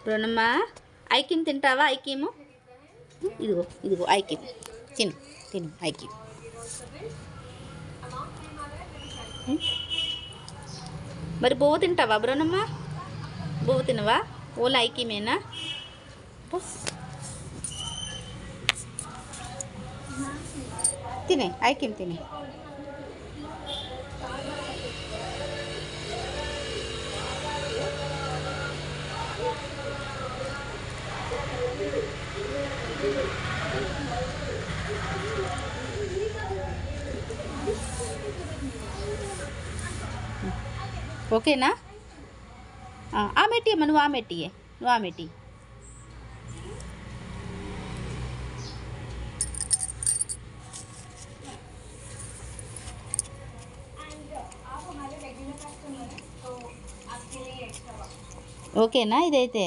బ్రోనమ్మా ఐకిమ్ తింటావా? ఐకిము ఇదిగో ఇదిగో ఐకిమ్ తిను తిను ఐకిమ్. మరి బువ్వ తింటావా బ్రోనమ్మా? బువ్వ తినవా? ఓన్లీ ఐకిమేనా? తినే ఐకిమ్ తినే. ఓకేనా? ఆమె టీ అమ్మ, నువ్వు ఆమె టీయే, నువ్వు ఆమె టీ. ఓకేనా ఇదైతే?